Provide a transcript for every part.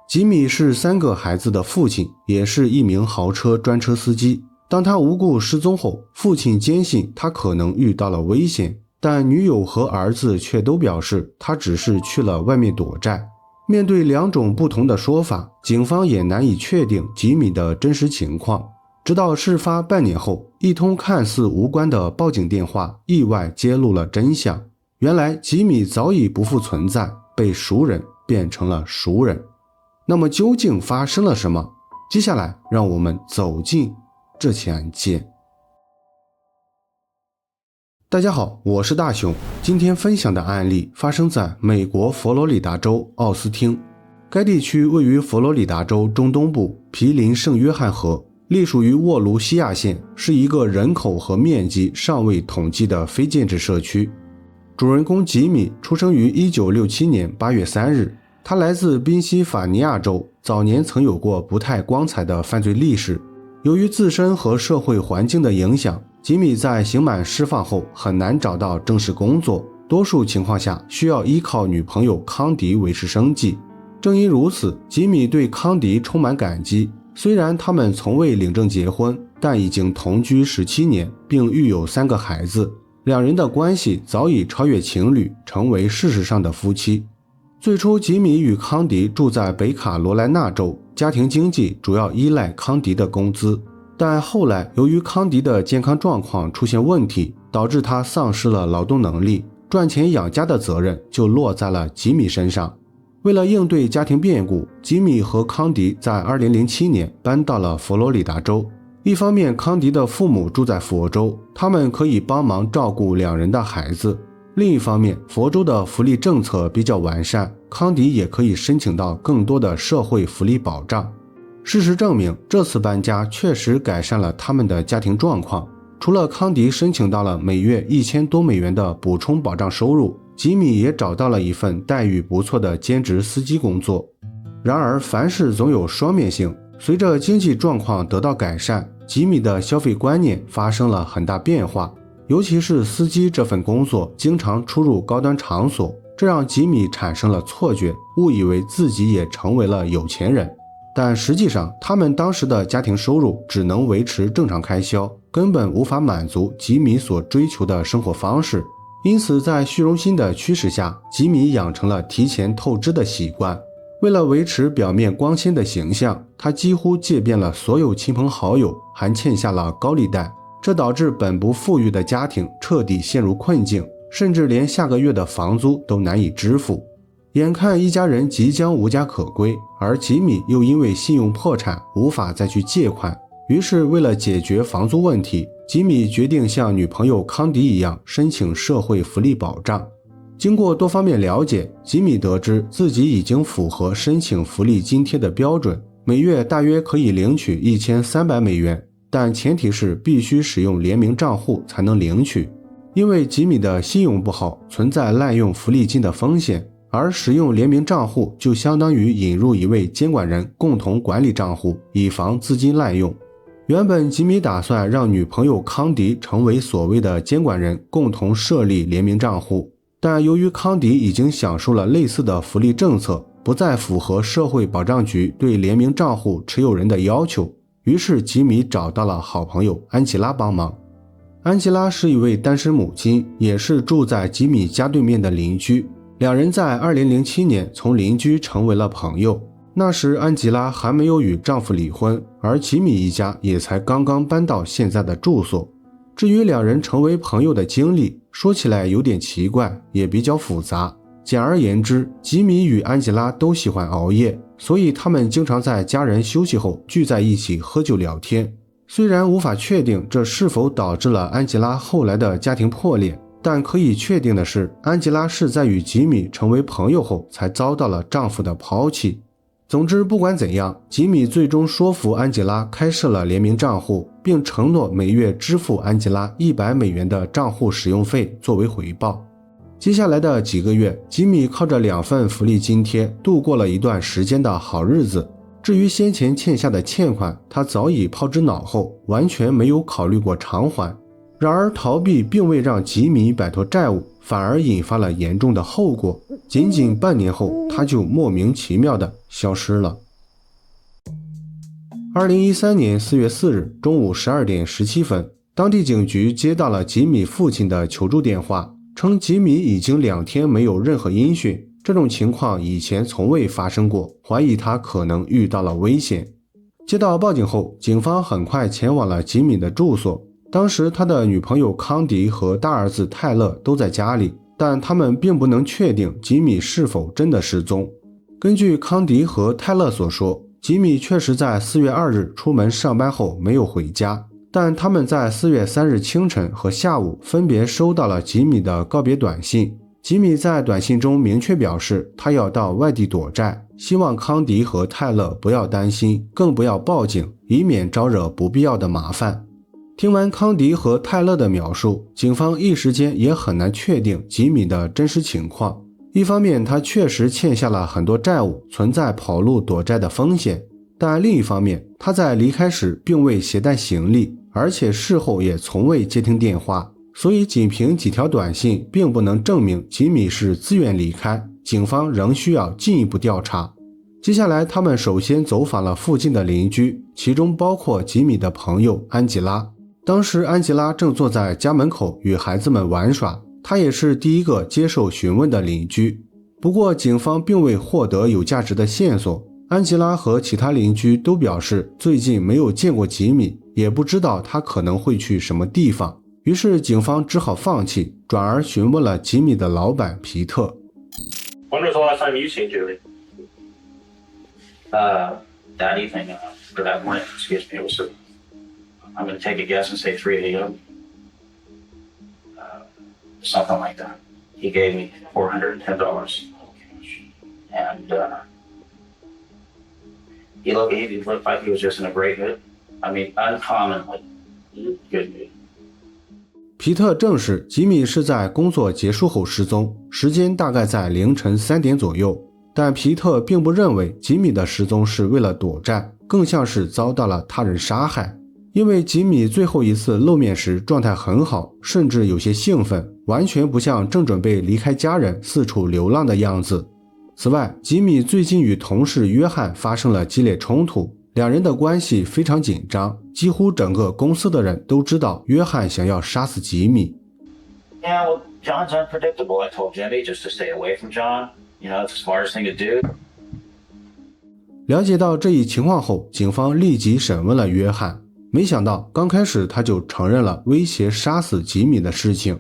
吉米是3个孩子的父亲，也是一名豪车专车司机。当他无故失踪后，父亲坚信他可能遇到了危险，但女友和儿子却都表示他只是去了外面躲债。面对2种不同的说法，警方也难以确定吉米的真实情况。直到事发半年后，一通看似无关的报警电话意外揭露了真相。原来吉米早已不复存在，被熟人变成了熟人。那么究竟发生了什么？接下来让我们走进这起案件。大家好，我是大熊。今天分享的案例发生在美国佛罗里达州奥斯汀。该地区位于佛罗里达州中东部，毗邻圣约翰河，隶属于沃卢西亚县，是一个人口和面积尚未统计的非建制社区。主人公吉米出生于1967年8月3日，他来自宾夕法尼亚州，早年曾有过不太光彩的犯罪历史。由于自身和社会环境的影响，吉米在刑满释放后很难找到正式工作，多数情况下需要依靠女朋友康迪维持生计。正因如此，吉米对康迪充满感激。虽然他们从未领证结婚，但已经同居17年，并育有3个孩子。2人的关系早已超越情侣，成为事实上的夫妻。最初，吉米与康迪住在北卡罗来纳州，家庭经济主要依赖康迪的工资。但后来，由于康迪的健康状况出现问题，导致他丧失了劳动能力，赚钱养家的责任就落在了吉米身上。为了应对家庭变故，吉米和康迪在2007年搬到了佛罗里达州。一方面，康迪的父母住在佛州，他们可以帮忙照顾2人的孩子。另一方面，佛州的福利政策比较完善，康迪也可以申请到更多的社会福利保障。事实证明，这次搬家确实改善了他们的家庭状况。除了康迪申请到了每月1000多美元的补充保障收入，吉米也找到了一份待遇不错的兼职司机工作。然而，凡事总有双面性，随着经济状况得到改善，吉米的消费观念发生了很大变化。尤其是司机这份工作经常出入高端场所，这让吉米产生了错觉，误以为自己也成为了有钱人。但实际上，他们当时的家庭收入只能维持正常开销，根本无法满足吉米所追求的生活方式。因此，在虚荣心的驱使下，吉米养成了提前透支的习惯。为了维持表面光鲜的形象，他几乎借遍了所有亲朋好友，还欠下了高利贷。这导致本不富裕的家庭彻底陷入困境，甚至连下个月的房租都难以支付。眼看一家人即将无家可归，而吉米又因为信用破产无法再去借款，于是为了解决房租问题，吉米决定像女朋友康迪一样申请社会福利保障。经过多方面了解，吉米得知自己已经符合申请福利津贴的标准，每月大约可以领取1300美元。但前提是必须使用联名账户才能领取，因为吉米的信用不好，存在滥用福利金的风险，而使用联名账户就相当于引入一位监管人共同管理账户，以防资金滥用。原本吉米打算让女朋友康迪成为所谓的监管人，共同设立联名账户，但由于康迪已经享受了类似的福利政策，不再符合社会保障局对联名账户持有人的要求。于是吉米找到了好朋友安吉拉帮忙。安吉拉是一位单身母亲，也是住在吉米家对面的邻居。2人在2007年从邻居成为了朋友。那时安吉拉还没有与丈夫离婚，而吉米一家也才刚刚搬到现在的住所。至于2人成为朋友的经历，说起来有点奇怪，也比较复杂。简而言之，吉米与安吉拉都喜欢熬夜，所以他们经常在家人休息后聚在一起喝酒聊天。虽然无法确定这是否导致了安吉拉后来的家庭破裂，但可以确定的是，安吉拉是在与吉米成为朋友后才遭到了丈夫的抛弃。总之，不管怎样，吉米最终说服安吉拉开设了联名账户，并承诺每月支付安吉拉100美元的账户使用费作为回报。接下来的几个月，吉米靠着2份福利津贴度过了一段时间的好日子。至于先前欠下的欠款，他早已抛之脑后，完全没有考虑过偿还。然而逃避并未让吉米摆脱债务，反而引发了严重的后果。仅仅半年后，他就莫名其妙地消失了。2013年4月4日中午12点17分，当地警局接到了吉米父亲的求助电话，称吉米已经2天没有任何音讯，这种情况以前从未发生过，怀疑他可能遇到了危险。接到报警后，警方很快前往了吉米的住所。当时他的女朋友康迪和大儿子泰勒都在家里，但他们并不能确定吉米是否真的失踪。根据康迪和泰勒所说，吉米确实在4月2日出门上班后没有回家，但他们在4月3日清晨和下午分别收到了吉米的告别短信。吉米在短信中明确表示他要到外地躲债，希望康迪和泰勒不要担心，更不要报警，以免招惹不必要的麻烦。听完康迪和泰勒的描述，警方一时间也很难确定吉米的真实情况。一方面，他确实欠下了很多债务，存在跑路躲债的风险，但另一方面，他在离开时并未携带行李，而且事后也从未接听电话，所以仅凭几条短信并不能证明吉米是自愿离开，警方仍需要进一步调查。接下来，他们首先走访了附近的邻居，其中包括吉米的朋友安吉拉。当时安吉拉正坐在家门口与孩子们玩耍，她也是第一个接受询问的邻居。不过警方并未获得有价值的线索，安吉拉和其他邻居都表示最近没有见过吉米，也不知道他可能会去什么地方。于是警方只好放弃，转而询问了吉米的老板皮特。 When was the last time you seen Julie? That evening, or that morning, excuse me, it was I'm going to take a guess and say 3 a.m. Something like that. He gave me $410. And he looked like he was just in a great mood. I mean, uncommonly good mood. 皮特证实吉米是在工作结束后失踪，时间大概在凌晨3点左右，但皮特并不认为吉米的失踪是为了躲债，更像是遭到了他人杀害。因为吉米最后一次露面时状态很好，甚至有些兴奋，完全不像正准备离开家人四处流浪的样子。此外，吉米最近与同事约翰发生了激烈冲突，两人的关系非常紧张，几乎整个公司的人都知道约翰想要杀死吉米。 Yeah, well, John's unpredictable. I told Jimmy just to stay away from John. You know, it's the smartest thing to do. 了解到这一情况后，警方立即审问了约翰。没想到刚开始他就承认了威胁杀死吉米的事情。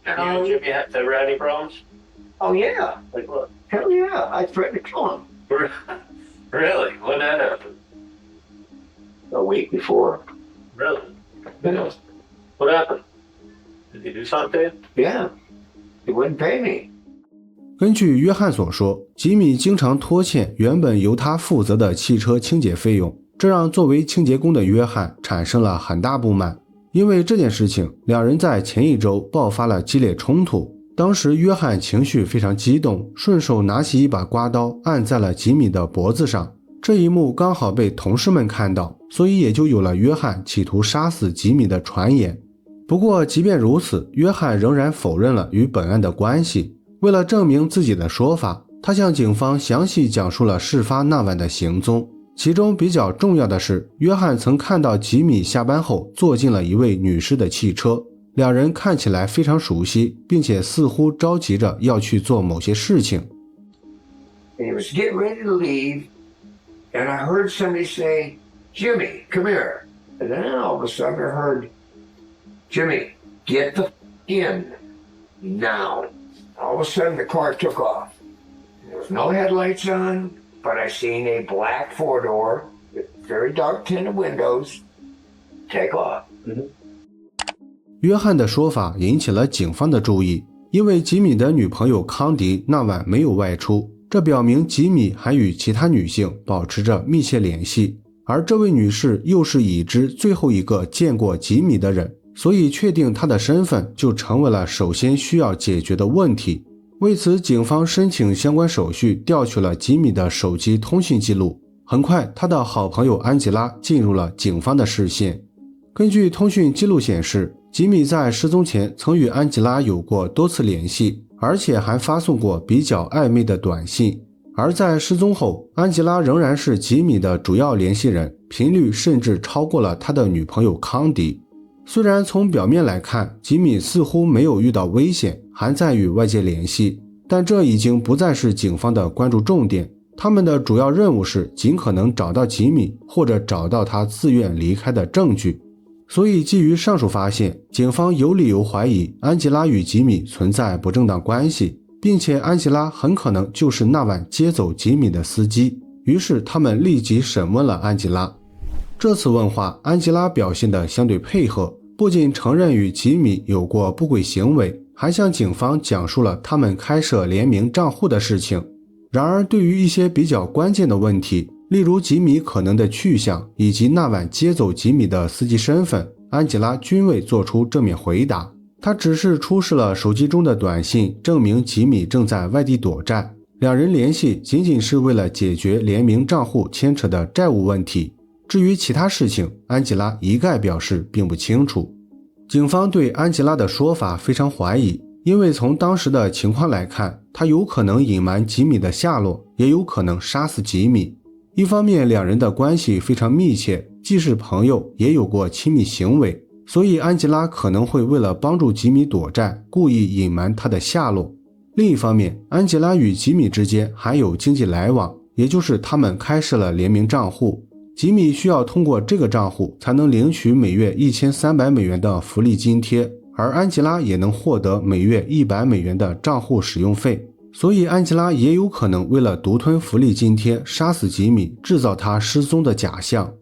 You and Jimmy ever had any problems? Oh yeah, Like what? hell yeah! I threatened to kill him Really? When that happened? a week before. Really? Yeah, What happened? Did he do something? yeah. He wouldn't pay me. 根据约翰所说，吉米经常拖欠原本由他负责的汽车清洁费用，这让作为清洁工的约翰产生了很大不满。因为这件事情，两人在前一周爆发了激烈冲突。当时约翰情绪非常激动，顺手拿起一把刮刀按在了吉米的脖子上。这一幕刚好被同事们看到，所以也就有了约翰企图杀死吉米的传言。不过即便如此，约翰仍然否认了与本案的关系。为了证明自己的说法，他向警方详细讲述了事发那晚的行踪。其中比较重要的是，约翰曾看到吉米下班后坐进了一位女士的汽车，两人看起来非常熟悉，并且似乎着急着要去做某些事情。 And he was getting ready to leave, and I heard somebody say, "Jimmy, come here." And then all of a sudden I heard, "Jimmy, get the in now." All of a sudden the car took off. There was no headlights on, but I seen a black four-door with very dark tinted windows take off. 约翰的说法引起了警方的注意，因为吉米的女朋友康迪那晚没有外出，这表明吉米还与其他女性保持着密切联系，而这位女士又是已知最后一个见过吉米的人，所以确定她的身份就成为了首先需要解决的问题。为此，警方申请相关手续，调取了吉米的手机通讯记录。很快，他的好朋友安吉拉进入了警方的视线。根据通讯记录显示，吉米在失踪前曾与安吉拉有过多次联系，而且还发送过比较暧昧的短信。而在失踪后，安吉拉仍然是吉米的主要联系人，频率甚至超过了他的女朋友康迪。虽然从表面来看，吉米似乎没有遇到危险，还在与外界联系，但这已经不再是警方的关注重点。他们的主要任务是尽可能找到吉米，或者找到他自愿离开的证据。所以基于上述发现，警方有理由怀疑安吉拉与吉米存在不正当关系，并且安吉拉很可能就是那晚接走吉米的司机。于是他们立即审问了安吉拉。这次问话，安吉拉表现得相对配合，不仅承认与吉米有过不轨行为，还向警方讲述了他们开设联名账户的事情。然而对于一些比较关键的问题，例如吉米可能的去向以及那晚接走吉米的司机身份，安吉拉均未做出正面回答。他只是出示了手机中的短信，证明吉米正在外地躲债，两人联系仅仅是为了解决联名账户牵扯的债务问题。至于其他事情，安吉拉一概表示并不清楚。警方对安吉拉的说法非常怀疑，因为从当时的情况来看，他有可能隐瞒吉米的下落，也有可能杀死吉米。一方面，两人的关系非常密切，既是朋友，也有过亲密行为，所以安吉拉可能会为了帮助吉米躲债，故意隐瞒他的下落。另一方面，安吉拉与吉米之间还有经济来往，也就是他们开设了联名账户，吉米需要通过这个账户才能领取每月1300美元的福利津贴，而安吉拉也能获得每月100美元的账户使用费。所以安吉拉也有可能为了独吞福利津贴杀死吉米，制造他失踪的假象。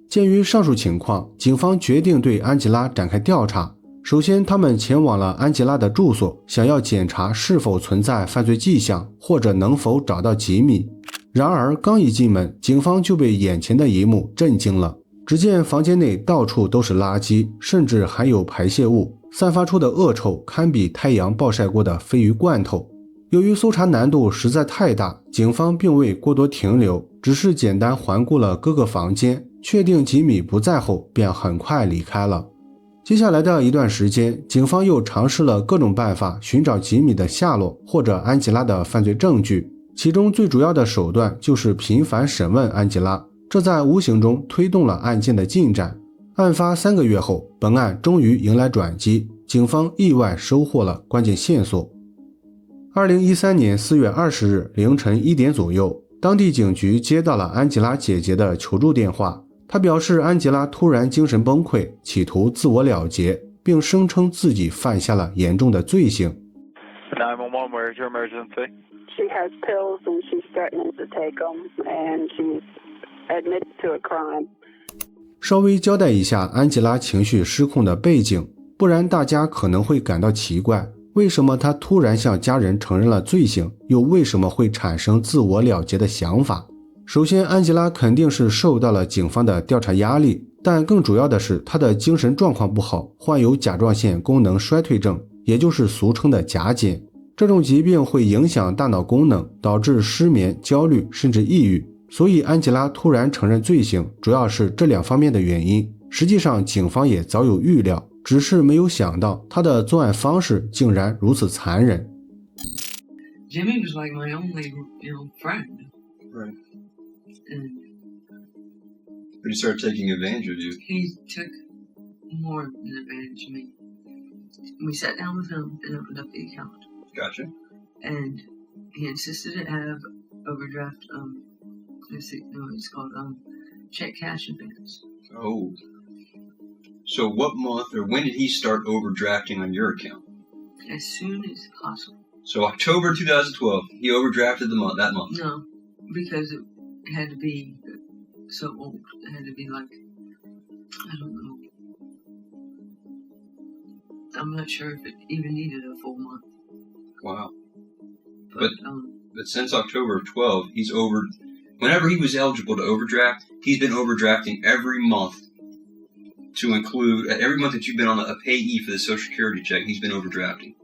鉴于上述情况，警方决定对安吉拉展开调查。首先，他们前往了安吉拉的住所，想要检查是否存在犯罪迹象，或者能否找到吉米。然而刚一进门，警方就被眼前的一幕震惊了。只见房间内到处都是垃圾，甚至还有排泄物，散发出的恶臭堪比太阳暴晒过的鲱鱼罐头。由于搜查难度实在太大，警方并未过多停留，只是简单环顾了各个房间，确定吉米不在后，便很快离开了。接下来的一段时间，警方又尝试了各种办法寻找吉米的下落或者安吉拉的犯罪证据，其中最主要的手段就是频繁审问安吉拉，这在无形中推动了案件的进展。案发3个月后，本案终于迎来转机，警方意外收获了关键线索。2013年4月20日凌晨1点左右，当地警局接到了安吉拉姐姐的求助电话。她表示安吉拉突然精神崩溃，企图自我了结，并声称自己犯下了严重的罪行。911, where's your emergency? She has pills and she's threatening to take them, and she's admitted to a crime. 稍微交代一下安吉拉情绪失控的背景，不然大家可能会感到奇怪，为什么她突然向家人承认了罪行，又为什么会产生自我了结的想法？首先，安吉拉肯定是受到了警方的调查压力，但更主要的是她的精神状况不好，患有甲状腺功能衰退症，也就是俗称的甲减。这种疾病会影响大脑功能，导致失眠、焦虑甚至抑郁。所以安吉拉突然承认罪行，主要是这2方面的原因。实际上警方也早有预料，只是没有想到他的作案方式竟然如此残忍。 Jimmy was like my only, friend. Right. And But he started taking advantage of you. he took more than advantage of me. We sat down with him and opened up the account. Gotcha. And he insisted it have overdraft, it's called, check cash advance. Oh. So what month or when did he start overdrafting on your account? As soon as possible. So October 2012, he overdrafted that month. No, because it had to be so old. It had to be like, I don't know. I'm not sure if it even needed a full month. Wow. But But since October of 12, whenever he was eligible to overdraft, he's been overdrafting every month to include, every month that you've been on a payee for the Social Security check, he's been overdrafting.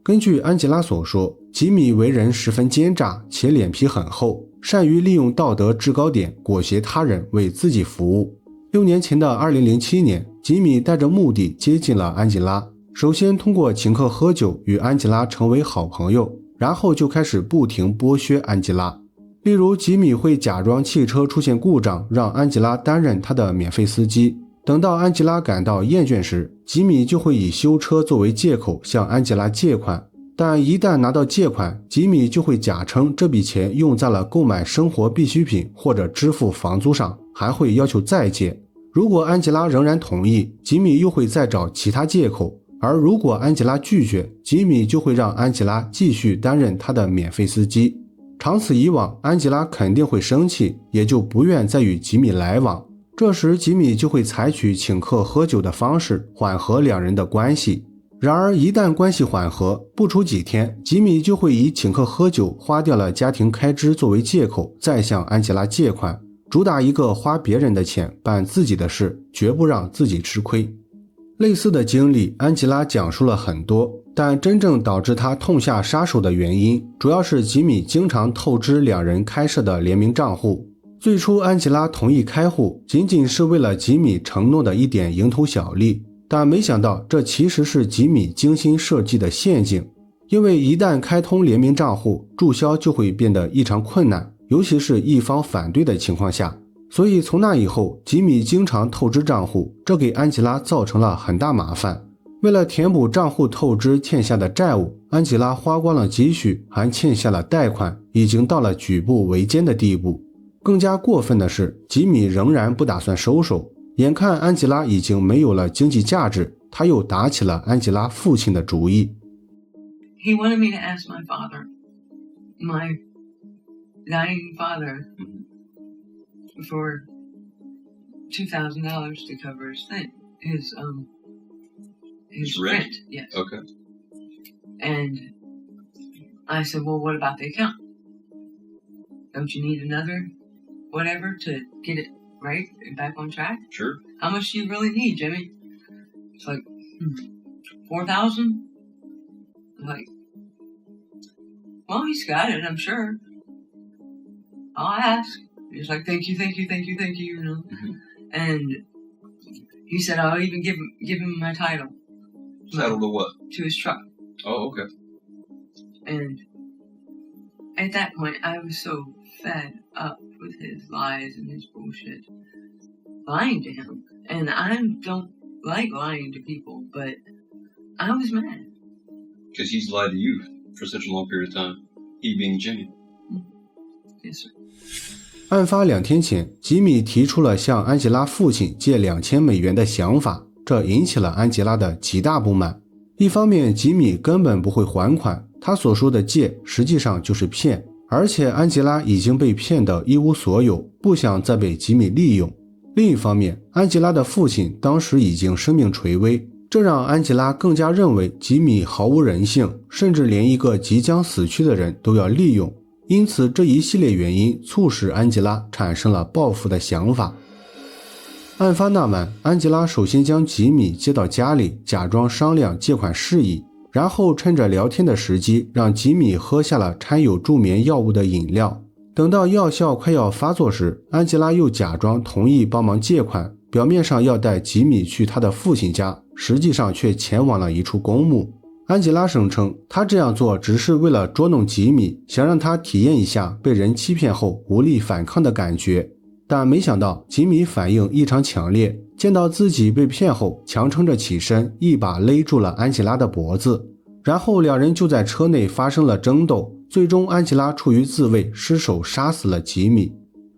根据安吉拉所说，吉米为人十分奸诈，且脸皮很厚，善于利用道德制高点裹挟他人为自己服务。6年前的2007年，吉米带着目的接近了安吉拉，首先通过请客喝酒与安吉拉成为好朋友，然后就开始不停剥削安吉拉。例如，吉米会假装汽车出现故障，让安吉拉担任他的免费司机。等到安吉拉感到厌倦时，吉米就会以修车作为借口向安吉拉借款。但一旦拿到借款，吉米就会假称这笔钱用在了购买生活必需品或者支付房租上，还会要求再借。如果安吉拉仍然同意，吉米又会再找其他借口，而如果安吉拉拒绝，吉米就会让安吉拉继续担任他的免费司机。长此以往，安吉拉肯定会生气，也就不愿再与吉米来往。这时吉米就会采取请客喝酒的方式缓和两人的关系。然而一旦关系缓和，不出几天，吉米就会以请客喝酒花掉了家庭开支作为借口，再向安吉拉借款，主打一个花别人的钱办自己的事，绝不让自己吃亏。类似的经历安吉拉讲述了很多，但真正导致他痛下杀手的原因，主要是吉米经常透支两人开设的联名账户。最初安吉拉同意开户，仅仅是为了吉米承诺的一点蝇头小利，但没想到这其实是吉米精心设计的陷阱。因为一旦开通联名账户，注销就会变得异常困难，尤其是一方反对的情况下。所以从那以后，吉米经常透支账户，这给安吉拉造成了很大麻烦。为了填补账户透支欠下的债务，安吉拉花光了积蓄，还欠下了贷款，已经到了举步维艰的地步。更加过分的是，吉米仍然不打算收手。眼看安吉拉已经没有了经济价值，他又打起了安吉拉父亲的主意。He wanted me to ask my father, my dying father, for $2,000 to cover his thing, his rent. Yes. Okay. And I said, well, what about the account? Don't you need another whatever to get it right and back on track? Sure. How much do you really need, Jimmy? It's like, 4,000? Like, well, he's got it, I'm sure. I'll ask. He's like, thank you, you know. Mm-hmm. And he said, I'll even give him my title. Title to what? To his truck. Oh, okay. And at that point, I was so fed up with his lies and his bullshit. Lying to him. And I don't like lying to people, but I was mad. Because he's lied to you for such a long period of time. He being Jimmy. Yes, sir. 案发2天前，吉米提出了向安吉拉父亲借$2000美元的想法，这引起了安吉拉的极大不满。一方面，吉米根本不会还款，他所说的借实际上就是骗，而且安吉拉已经被骗得一无所有，不想再被吉米利用。另一方面，安吉拉的父亲当时已经生命垂危，这让安吉拉更加认为吉米毫无人性，甚至连一个即将死去的人都要利用。因此这一系列原因促使安吉拉产生了报复的想法。案发那晚，安吉拉首先将吉米接到家里，假装商量借款事宜，然后趁着聊天的时机让吉米喝下了掺有助眠药物的饮料。等到药效快要发作时，安吉拉又假装同意帮忙借款，表面上要带吉米去他的父亲家，实际上却前往了一处公墓。安吉拉声称他这样做只是为了捉弄吉米，想让他体验一下被人欺骗后无力反抗的感觉。但没想到吉米反应异常强烈，见到自己被骗后强撑着起身，一把勒住了安吉拉的脖子，然后两人就在车内发生了争斗，最终安吉拉出于自卫失手杀死了吉米。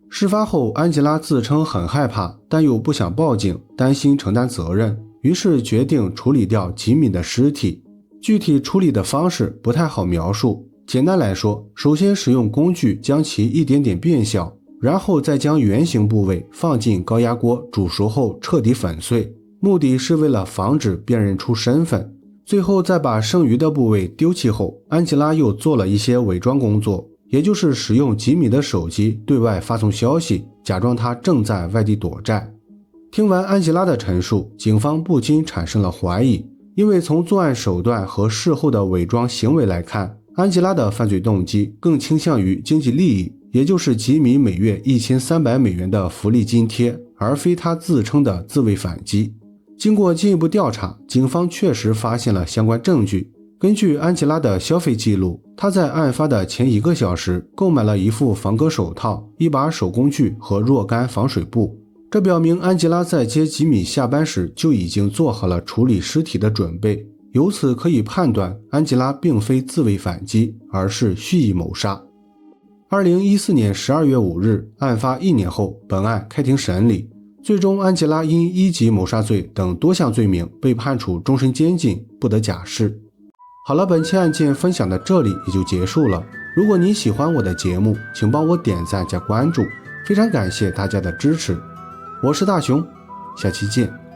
事发后安吉拉自称很害怕，但又不想报警，担心承担责任，于是决定处理掉吉米的尸体。具体处理的方式不太好描述，简单来说，首先使用工具将其一点点变小，然后再将圆形部位放进高压锅煮熟后彻底粉碎，目的是为了防止辨认出身份。最后再把剩余的部位丢弃后，安吉拉又做了一些伪装工作，也就是使用吉米的手机对外发送消息，假装他正在外地躲债。听完安吉拉的陈述，警方不禁产生了怀疑，因为从作案手段和事后的伪装行为来看，安吉拉的犯罪动机更倾向于经济利益，也就是吉米每月1300美元的福利津贴，而非他自称的自卫反击。经过进一步调查，警方确实发现了相关证据。根据安吉拉的消费记录，她在案发的前1个小时购买了一副防割手套、一把手工具和若干防水布。这表明安吉拉在接吉米下班时就已经做好了处理尸体的准备。由此可以判断，安吉拉并非自卫反击，而是蓄意谋杀。2014年12月5日，案发1年后，本案开庭审理，最终安吉拉因1级谋杀罪等多项罪名被判处终身监禁，不得假释。好了，本期案件分享到这里也就结束了。如果你喜欢我的节目，请帮我点赞加关注，非常感谢大家的支持。我是大熊，下期见。